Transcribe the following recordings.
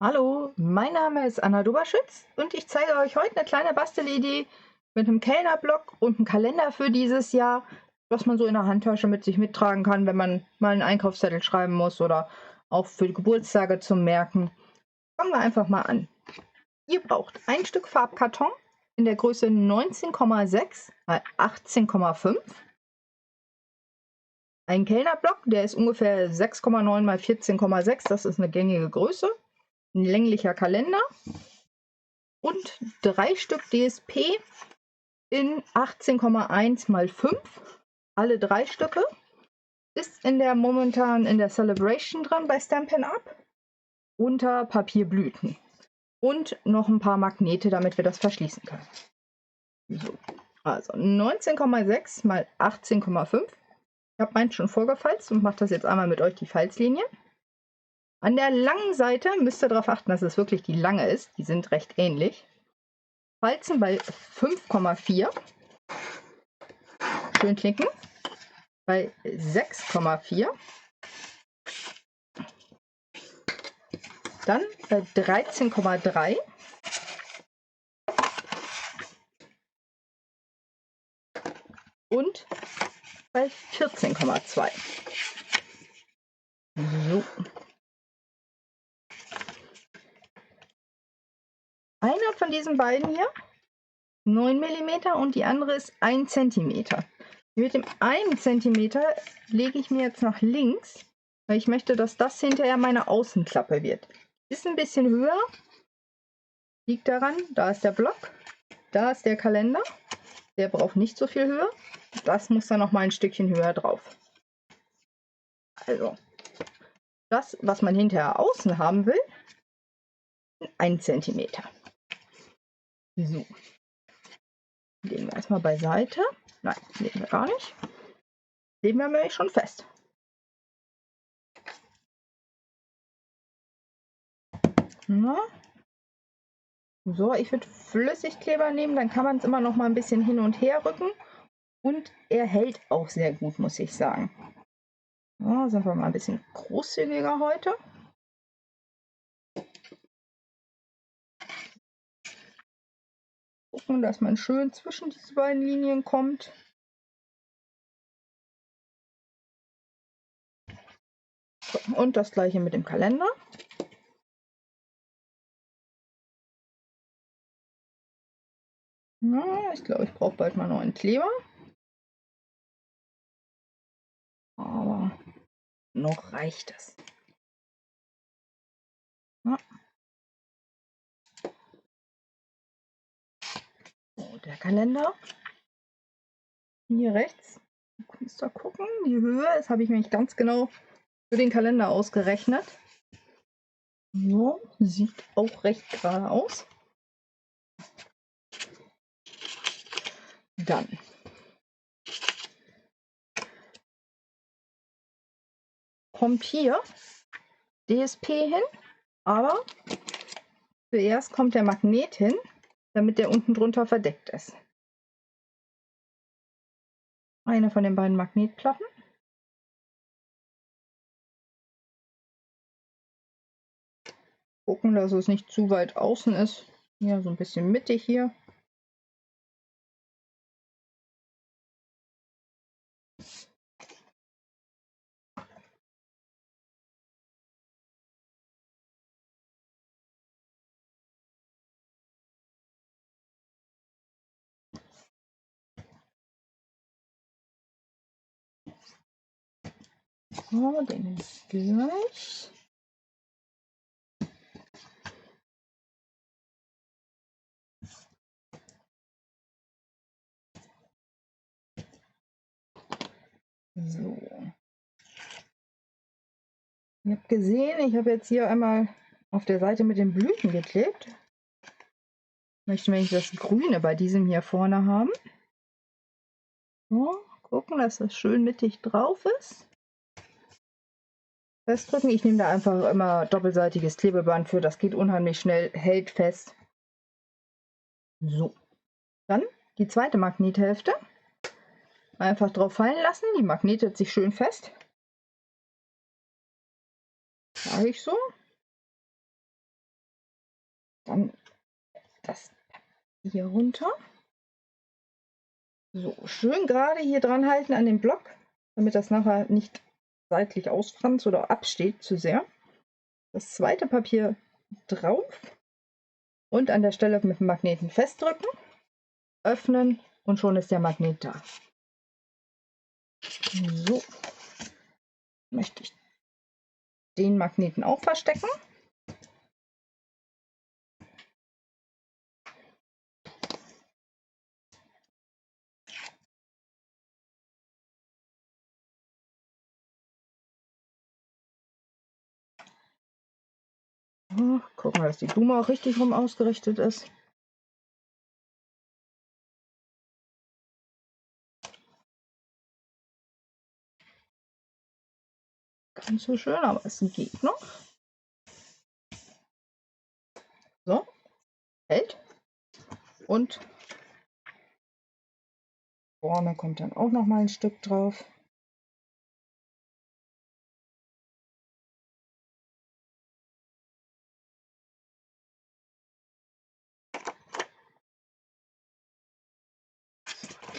Hallo, mein Name ist Anna Doberschütz und ich zeige euch heute eine kleine Bastelidee mit einem Kellnerblock und einem Kalender für dieses Jahr, was man so in der Handtasche mit sich mittragen kann, wenn man mal einen Einkaufszettel schreiben muss oder auch für die Geburtstage zum Merken. Fangen wir einfach mal an. Ihr braucht ein Stück Farbkarton in der Größe 19,6 x 18,5. Ein Kellnerblock, der ist ungefähr 6,9 x 14,6, das ist eine gängige Größe. Ein länglicher Kalender und 3 Stück DSP in 18,1 x 5. Alle 3 Stücke. Ist momentan in der Celebration drin bei Stampin' Up. Unter Papierblüten. Und noch ein paar Magnete, damit wir das verschließen können. So. Also 19,6 x 18,5. Ich habe meins schon vorgefalzt und mache das jetzt einmal mit euch die Falzlinie. An der langen Seite müsst ihr darauf achten, dass es wirklich die lange ist. Die sind recht ähnlich. Falzen bei 5,4. Schön knicken. Bei 6,4. Dann bei 13,3. Und bei 14,2. So. Einer von diesen beiden hier 9 mm und die andere ist 1 cm. Mit dem 1 cm lege ich mir jetzt nach links, weil ich möchte, dass das hinterher meine Außenklappe wird. Ist ein bisschen höher. Liegt daran, da ist der Block, da ist der Kalender. Der braucht nicht so viel Höhe. Das muss dann noch mal ein Stückchen höher drauf. Also, das, was man hinterher außen haben will, 1 cm. So. Legen wir erstmal beiseite. Nein, legen wir gar nicht. Legen wir nämlich schon fest. Na? So, ich würde Flüssigkleber nehmen, dann kann man es immer noch mal ein bisschen hin und her rücken. Und er hält auch sehr gut, muss ich sagen. So, sind wir mal ein bisschen großzügiger heute. Gucken, dass man schön zwischen diese beiden Linien kommt. So, und das gleiche mit dem Kalender. Ja, ich glaube, ich brauche bald mal noch einen Kleber. Aber noch reicht es. Ja. So, der Kalender. Hier rechts. Kannst du gucken, die Höhe, das habe ich nämlich ganz genau für den Kalender ausgerechnet. So, sieht auch recht gerade aus. Dann kommt hier DSP hin, aber zuerst kommt der Magnet hin, damit der unten drunter verdeckt ist. Eine von den beiden Magnetplatten. Gucken, dass es nicht zu weit außen ist. Ja, so ein bisschen mittig hier. So, den nehme ich gleich. So. Ihr habt gesehen, ich habe jetzt hier einmal auf der Seite mit den Blüten geklebt. Ich möchte nämlich das Grüne bei diesem hier vorne haben. So, gucken, dass das schön mittig drauf ist. Festdrücken. Ich nehme da einfach immer doppelseitiges Klebeband für. Das geht unheimlich schnell, hält fest. So. Dann die zweite Magnethälfte. Einfach drauf fallen lassen. Die magnetet sich schön fest. Mache ich so. Dann das hier runter. So, schön gerade hier dran halten an dem Block, damit das nachher nicht seitlich ausfranst oder absteht zu sehr. Das zweite Papier drauf und an der Stelle mit dem Magneten festdrücken, öffnen und schon ist der Magnet da. So, möchte ich den Magneten auch verstecken. Gucken wir, dass die Blume auch richtig rum ausgerichtet ist. Ganz so schön, aber es geht noch. So, hält. Und vorne kommt dann auch noch mal ein Stück drauf.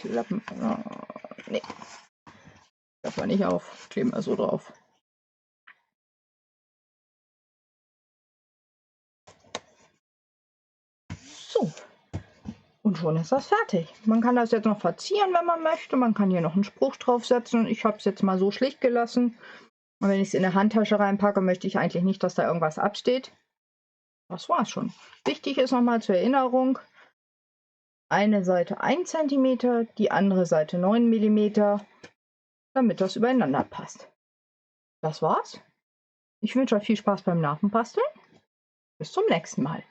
Klappen. Oh, nee. Klappen wir nicht auf. Kleben wir so drauf. So. Und schon ist das fertig. Man kann das jetzt noch verzieren, wenn man möchte. Man kann hier noch einen Spruch draufsetzen. Ich habe es jetzt mal so schlicht gelassen. Und wenn ich es in eine Handtasche reinpacke, möchte ich eigentlich nicht, dass da irgendwas absteht. Das war's schon. Wichtig ist nochmal zur Erinnerung, eine Seite 1 cm, die andere Seite 9 mm, damit das übereinander passt. Das war's. Ich wünsche euch viel Spaß beim Nachbasteln. Bis zum nächsten Mal.